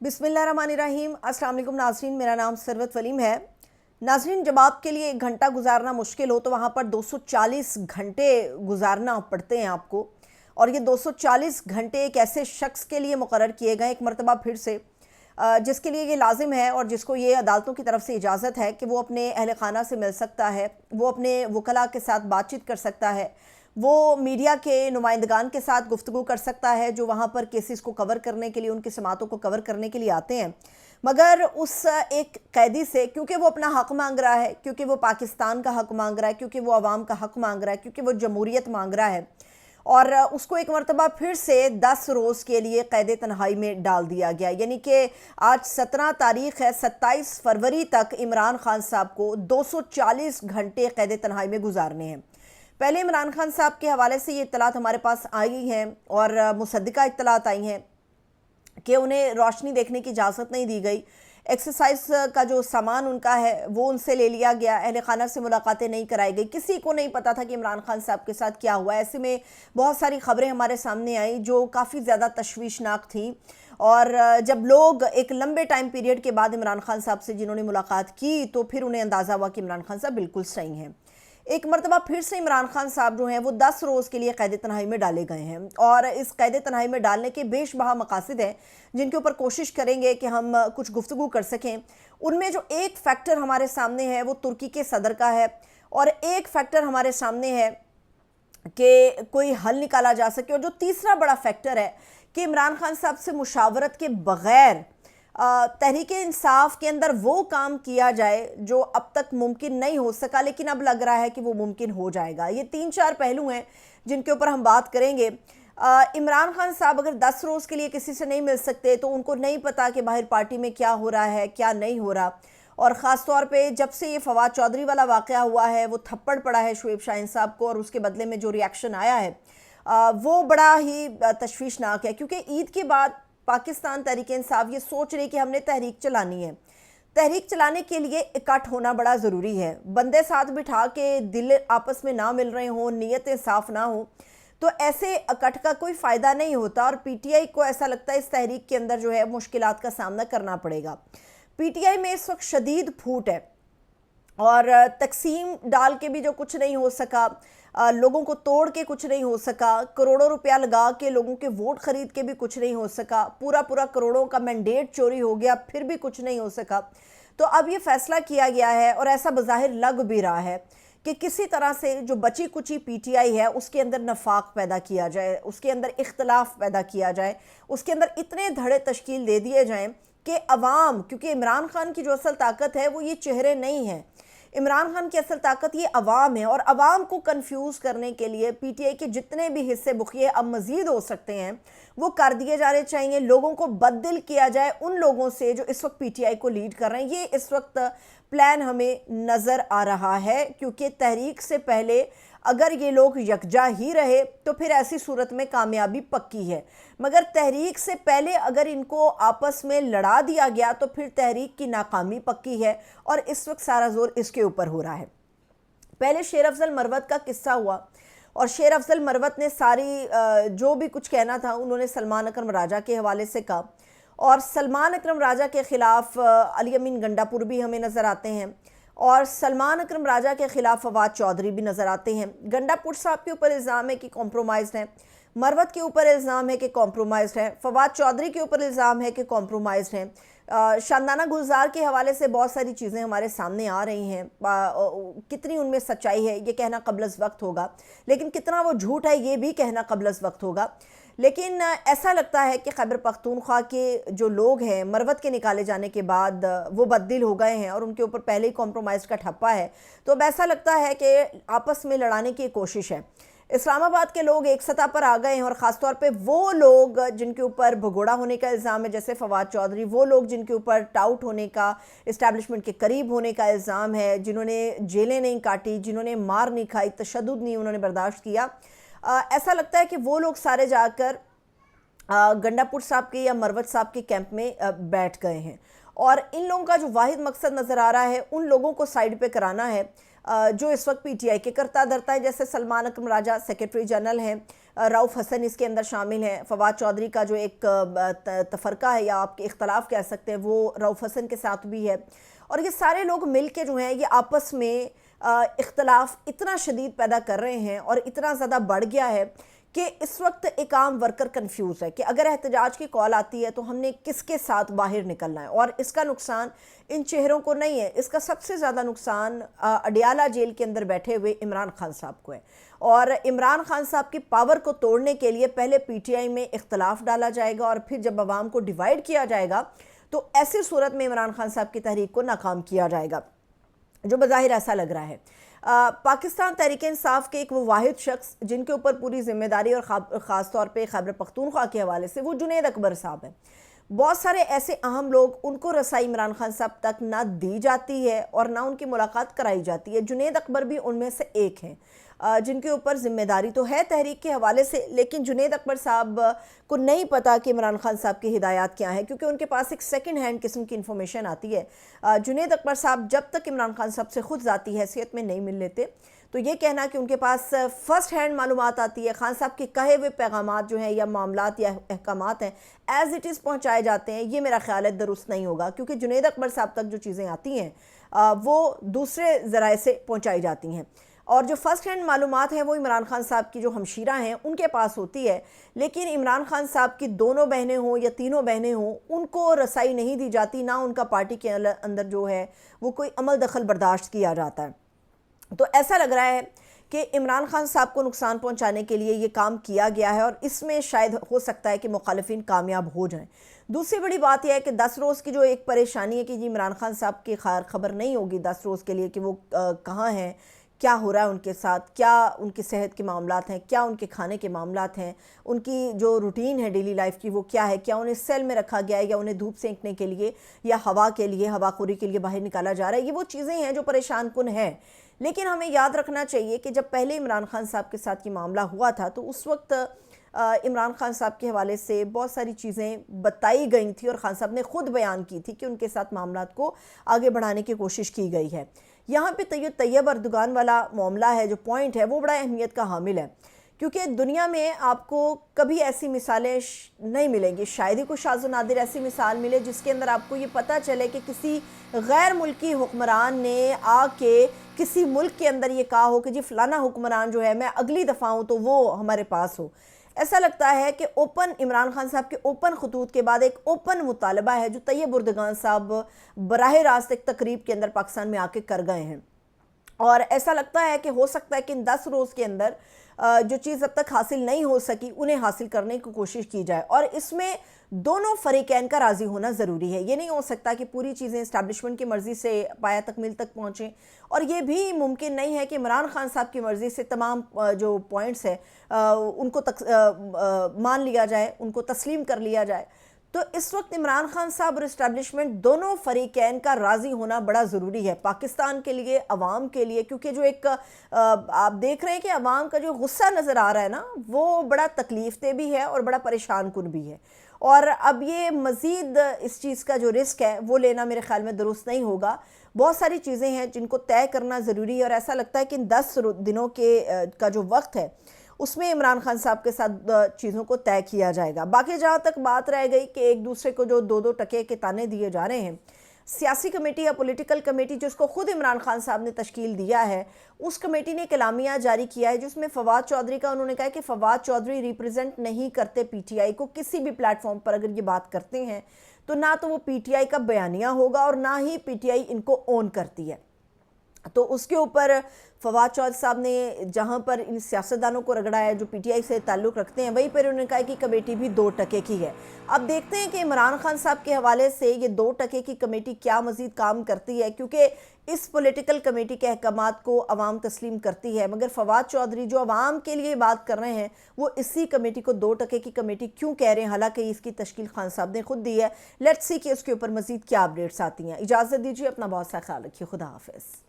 बिस्मिल्लाहिर्रहमानिर्रहीम। अस्सलाम वालेकुम नाज़रीन, मेरा नाम सरवत वलीम है। नाज़रीन, जब आपके लिए 1 घंटा गुजारना मुश्किल हो तो वहाँ पर 240 घंटे गुजारना पड़ते हैं आपको। और ये 240 घंटे एक ऐसे शख्स के लिए मुकर्रर किए गए एक मरतबा फिर से, जिसके लिए ये लाजिम है और जिसको ये अदालतों की तरफ से इजाज़त है कि वो अपने अहल खाना से मिल सकता है, वो अपने वकला के साथ बातचीत कर सकता है, वो मीडिया के नुमाइंदगान के साथ गुफ्तगू कर सकता है जो वहाँ पर केसेस को कवर करने के लिए, उनकी समातों को कवर करने के लिए आते हैं। मगर उस एक कैदी से, क्योंकि वो अपना हक़ मांग रहा है, क्योंकि वो पाकिस्तान का हक़ मांग रहा है, क्योंकि वो अवाम का हक़ मांग रहा है, क्योंकि वो जमहूरियत मांग रहा है, और उसको एक मरतबा फिर से 10 रोज़ के लिए क़ैद तन्हाई में डाल दिया गया। यानी कि आज 17 तारीख़ है, 27 फरवरी तक इमरान खान साहब को 240 घंटे क़ैद तन्हाई में गुजारने हैं। पहले इमरान खान साहब के हवाले से ये इत्तलात हमारे पास आई हैं और मुसद्दिका इत्तलात आई हैं कि उन्हें रोशनी देखने की इजाज़त नहीं दी गई, एक्सरसाइज का जो सामान उनका है वो उनसे ले लिया गया, अहल खाना से मुलाकातें नहीं कराई गई। किसी को नहीं पता था कि इमरान खान साहब के साथ क्या हुआ। ऐसे में बहुत सारी ख़बरें हमारे सामने आई जो काफ़ी ज़्यादा तशवीशनाक थी। और जब लोग एक लंबे टाइम पीरियड के बाद इमरान खान साहब से जिन्होंने मुलाकात की तो फिर उन्हें अंदाज़ा हुआ कि इमरान खान साहब बिल्कुल सही हैं। एक मरतबा फिर से इमरान खान साहब जो हैं वो 10 रोज़ के लिए क़ैद तन्हाई में डाले गए हैं और इस क़ैद तन्हाई में डालने के बेशबहा मकासद हैं जिनके ऊपर कोशिश करेंगे कि हम कुछ गुफ्तगू कर सकें। उनमें जो एक फ़ैक्टर हमारे सामने है वो तुर्की के सदर का है, और एक फ़ैक्टर हमारे सामने है कि कोई हल निकाला जा सके, और जो तीसरा बड़ा फ़ैक्टर है कि इमरान खान साहब से मुशावरत के बग़ैर तहरीक इंसाफ के अंदर वो काम किया जाए जो अब तक मुमकिन नहीं हो सका, लेकिन अब लग रहा है कि वो मुमकिन हो जाएगा। ये 3-4 पहलू हैं जिनके ऊपर हम बात करेंगे। इमरान खान साहब अगर 10 रोज़ के लिए किसी से नहीं मिल सकते तो उनको नहीं पता कि बाहर पार्टी में क्या हो रहा है, क्या नहीं हो रहा। और ख़ास तौर पे जब से ये फवाद चौधरी वाला वाक़या हुआ है, वो थप्पड़ पड़ा है शुएब शाहीन साहब को, और उसके बदले में जो रिएक्शन आया है वो बड़ा ही तशवीशनाक है। क्योंकि ईद के बाद पाकिस्तान तहरीक इंसाफ ये सोच रही कि हमने तहरीक चलानी है। तहरीक चलाने के लिए इकट्ठ होना बड़ा ज़रूरी है। बंदे साथ बिठा के दिल आपस में ना मिल रहे हों, नीयतें साफ़ ना हो, तो ऐसे इकट्ठ का कोई फ़ायदा नहीं होता। और पीटीआई को ऐसा लगता है इस तहरीक के अंदर जो है मुश्किलात का सामना करना पड़ेगा। पीटीआई में इस वक्त शदीद फूट है और तकसीम डाल के भी जो कुछ नहीं हो सका, लोगों को तोड़ के कुछ नहीं हो सका, करोड़ों रुपया लगा के लोगों के वोट ख़रीद के भी कुछ नहीं हो सका, पूरा करोड़ों का मैंडेट चोरी हो गया फिर भी कुछ नहीं हो सका। तो अब ये फ़ैसला किया गया है और ऐसा बज़ाहिर लग भी रहा है कि किसी तरह से जो बची कुची पीटीआई है उसके अंदर नफाक पैदा किया जाए, उसके अंदर इख्तलाफ पैदा किया जाए, उसके अंदर इतने धड़े तश्कील दे दिए जाएँ कि अवाम, क्योंकि इमरान खान की जो असल ताकत है वो ये चेहरे नहीं हैं, इमरान खान की असल ताकत ये अवाम है। और अवाम को कंफ्यूज करने के लिए पीटीआई के जितने भी हिस्से बुखिए अब मज़ीद हो सकते हैं वो कर दिए जाने चाहिए। लोगों को बददिल किया जाए उन लोगों से जो इस वक्त पीटीआई को लीड कर रहे हैं। ये इस वक्त प्लान हमें नज़र आ रहा है, क्योंकि तहरीक से पहले अगर ये लोग यकजा ही रहे तो फिर ऐसी सूरत में कामयाबी पक्की है, मगर तहरीक से पहले अगर इनको आपस में लड़ा दिया गया तो फिर तहरीक की नाकामी पक्की है। और इस वक्त सारा जोर इसके ऊपर हो रहा है। पहले शेर अफजल मरवत का किस्सा हुआ और शेर अफजल मरवत ने सारी जो भी कुछ कहना था उन्होंने सलमान अकरम राजा के हवाले से कहा, और सलमान अकरम राजा के ख़िलाफ़ अली अमीन गंडापुर भी हमें नज़र आते हैं, और सलमान अकरम राजा के ख़िलाफ़ फवाद चौधरी भी नज़र आते हैं। गंडापुर साहब के ऊपर इल्ज़ाम है कि कॉम्प्रोमाइज़ हैं, मरवत के ऊपर इल्ज़ाम है कि कॉम्प्रोमाइज़ हैं, फवाद चौधरी के ऊपर इल्ज़ाम है कि कॉम्प्रोमाइज़ हैं। शानदाना गुलजार के हवाले से बहुत सारी चीज़ें हमारे सामने आ रही हैं। कितनी उनमें सच्चाई है ये कहना क़ब्ल वक्त होगा, लेकिन कितना वो झूठ है ये भी कहना क़ब्ल वक्त होगा। लेकिन ऐसा लगता है कि खैबर पख्तूनख्वा के जो लोग हैं मरवत के निकाले जाने के बाद वो बददिल हो गए हैं और उनके ऊपर पहले ही कॉम्प्रोमाइज़ का ठप्पा है। तो अब ऐसा लगता है कि आपस में लड़ाने की कोशिश है। इस्लामाबाद के लोग एक सतह पर आ गए हैं और ख़ास तौर पे वो लोग जिनके ऊपर भगोड़ा होने का इल्ज़ाम है जैसे फवाद चौधरी, वो लोग जिनके ऊपर टाउट होने का, इस्टेब्लिशमेंट के करीब होने का इल्ज़ाम है, जिन्होंने जेलें नहीं काटी, जिन्होंने मार नहीं खाई, तशद्दुद नहीं उन्होंने बर्दाश्त किया, ऐसा लगता है कि वो लोग सारे जाकर गंडापुर साहब के या मरवत साहब के कैंप में बैठ गए हैं। और इन लोगों का जो वाहिद मकसद नज़र आ रहा है उन लोगों को साइड पे कराना है जो इस वक्त पीटीआई के करता धरता है। जैसे सलमान अकरम राजा सेक्रेटरी जनरल हैं, रऊफ़ हसन इसके अंदर शामिल हैं। फवाद चौधरी का जो एक तफरका है या आपके इख्तलाफ कह सकते हैं, वो रऊफ़ हसन के साथ भी है। और ये सारे लोग मिल के जो हैं ये आपस में इख्तलाफ इतना शदीद पैदा कर रहे हैं और इतना ज़्यादा बढ़ गया है कि इस वक्त एक आम वर्कर कंफ्यूज है कि अगर एहतजाज की कॉल आती है तो हमने किसके साथ बाहर निकलना है। और इसका नुकसान इन चेहरों को नहीं है, इसका सबसे ज़्यादा नुकसान अडियाला जेल के अंदर बैठे हुए इमरान खान साहब को है। और इमरान खान साहब की पावर को तोड़ने के लिए पहले पीटीआई में इख्तलाफ डाला जाएगा और फिर जब अवाम को डिवाइड किया जाएगा तो ऐसी सूरत में इमरान खान साहब की तहरीक को नाकाम किया जाएगा, जो बज़ाहिर ऐसा लग रहा है। पाकिस्तान तहरीक इंसाफ के एक वो वाहिद शख्स जिनके ऊपर पूरी जिम्मेदारी और ख़ास तौर पे खैबर पख्तूनख्वा के हवाले से वो जुनैद अकबर साहब हैं। बहुत सारे ऐसे अहम लोग, उनको रसाई इमरान खान साहब तक ना दी जाती है और ना उनकी मुलाकात कराई जाती है। जुनैद अकबर भी उनमें से एक हैं जिनके ऊपर ज़िम्मेदारी तो है तहरीक के हवाले से, लेकिन जुनैद अकबर साहब को नहीं पता कि इमरान खान साहब की हिदायत क्या है, क्योंकि उनके पास एक सेकंड हैंड किस्म की इन्फॉर्मेशन आती है। जुनैद अकबर साहब जब तक इमरान खान साहब से ख़ुद ज़ाती हैसियत में नहीं मिल लेते, तो ये कहना कि उनके पास फ़र्स्ट हैंड मालूमात आती है, खान साहब के कहे हुए पैगामात जो हैं या मामलात या अहकामात हैं एज़ इट इज़ पहुँचाए जाते हैं, ये मेरा ख्याल है दुरुस्त नहीं होगा। क्योंकि जुनैद अकबर साहब तक जो चीज़ें आती हैं वो दूसरे ज़राए से पहुँचाई जाती हैं और जो फ़र्स्ट हैंड मालूमात हैं वो इमरान खान साहब की जो हमशीरा हैं उनके पास होती है। लेकिन इमरान खान साहब की दोनों बहनें हों या तीनों बहनें हों, उनको रसाई नहीं दी जाती, ना उनका पार्टी के अंदर जो है वो कोई अमल दखल बर्दाश्त किया जाता है। तो ऐसा लग रहा है कि इमरान खान साहब को नुकसान पहुंचाने के लिए ये काम किया गया है और इसमें शायद हो सकता है कि मुखालिफिन कामयाब हो जाएं। दूसरी बड़ी बात यह है कि 10 रोज़ की जो एक परेशानी है कि जी इमरान खान साहब की खबर नहीं होगी 10 रोज़ के लिए कि वो कहाँ हैं, क्या हो रहा है उनके साथ, क्या उनकी सेहत के मामलात हैं, क्या उनके खाने के मामलात हैं, उनकी जो रूटीन है डेली लाइफ की वो क्या है, क्या उन्हें सेल में रखा गया है या उन्हें धूप सेंकने के लिए या हवा के लिए, हवाखोरी के लिए बाहर निकाला जा रहा है। ये वो चीज़ें हैं जो परेशान कुन हैं। लेकिन हमें याद रखना चाहिए कि जब पहले इमरान खान साहब के साथ ये मामला हुआ था तो उस वक्त इमरान खान साहब के हवाले से बहुत सारी चीज़ें बताई गई थी और खान साहब ने ख़ुद बयान की थी कि उनके साथ मामलात को आगे बढ़ाने की कोशिश की गई है। यहाँ पे तैयब अर्दोगान वाला मामला है, जो पॉइंट है वो बड़ा अहमियत का हामिल है, क्योंकि दुनिया में आपको कभी ऐसी मिसालें नहीं मिलेंगी, शायद ही कुछ शाज़ नादिर ऐसी मिसाल मिले जिसके अंदर आपको ये पता चले कि किसी गैर मुल्की हुक्मरान ने आके किसी मुल्क के अंदर ये कहा हो कि जी फ़लाना हुक्मरान जो है मैं अगली दफ़ा हूँ तो वो हमारे पास हो। ऐसा लगता है कि ओपन इमरान खान साहब के ओपन खतूत के बाद एक ओपन मुतालबा है जो तैयब अर्दोगान साहब बराह रास्त एक तकरीब के अंदर पाकिस्तान में आके कर गए हैं। और ऐसा लगता है कि हो सकता है कि इन 10 रोज़ के अंदर जो चीज़ अब तक हासिल नहीं हो सकी उन्हें हासिल करने की कोशिश की जाए और इसमें दोनों फरीकैन का राज़ी होना ज़रूरी है। ये नहीं हो सकता कि पूरी चीज़ें इस्टेब्लिशमेंट की मर्ज़ी से पाया तकमील तक पहुँचें और ये भी मुमकिन नहीं है कि इमरान खान साहब की मर्ज़ी से तमाम जो पॉइंट्स है उनको मान लिया जाए, उनको तस्लीम कर लिया जाए। तो इस वक्त इमरान खान साहब और इस्टेब्लिशमेंट दोनों फरीकैन का राज़ी होना बड़ा ज़रूरी है पाकिस्तान के लिए, अवाम के लिए, क्योंकि जो एक आप देख रहे हैं कि अवाम का जो गुस्सा नज़र आ रहा है ना वो बड़ा तकलीफ़देह भी है और बड़ा परेशान कुन भी है। और अब ये मज़ीद इस चीज़ का जो रिस्क है वो लेना मेरे ख्याल में दुरुस्त नहीं होगा। बहुत सारी चीज़ें हैं जिनको तय करना ज़रूरी है और ऐसा लगता है कि इन 10 दिनों का जो वक्त है उसमें इमरान खान साहब के साथ चीज़ों को तय किया जाएगा। बाकी जहाँ तक बात रह गई कि एक दूसरे को जो 2-2 टके के ताने दिए जा रहे हैं, सियासी कमेटी या पॉलिटिकल कमेटी जिसको खुद इमरान खान साहब ने तश्कील दिया है, उस कमेटी ने एक एलामिया जारी किया है जिसमें फवाद चौधरी का उन्होंने कहा कि फवाद चौधरी रिप्रेजेंट नहीं करते पीटीआई को किसी भी प्लेटफॉर्म पर। अगर ये बात करते हैं तो ना तो वो पीटीआई का बयानिया होगा और ना ही पीटीआई इनको ओन करती है। तो उसके ऊपर फवाद चौधरी साहब ने जहां पर इन सियासतदानों को रगड़ा है जो पीटीआई से ताल्लुक़ रखते हैं, वहीं पर उन्होंने कहा कि कमेटी भी 2 टके की है। अब देखते हैं कि इमरान खान साहब के हवाले से ये 2 टके की कमेटी क्या मज़ीद काम करती है, क्योंकि इस पॉलिटिकल कमेटी के अहकामात को अवाम तस्लीम करती है, मगर फवाद चौधरी जो अवाम के लिए बात कर रहे हैं वो इसी कमेटी को 2 टके की कमेटी क्यों कह रहे हैं, हालांकि इसकी तश्कील खान साहब ने खुद दी है। लेट्स सी कि उसके ऊपर मज़ीद क्या अपडेट्स आती हैं। इजाज़त दीजिए, अपना बहुत सा ख्याल रखिए, खुदा हाफिज़।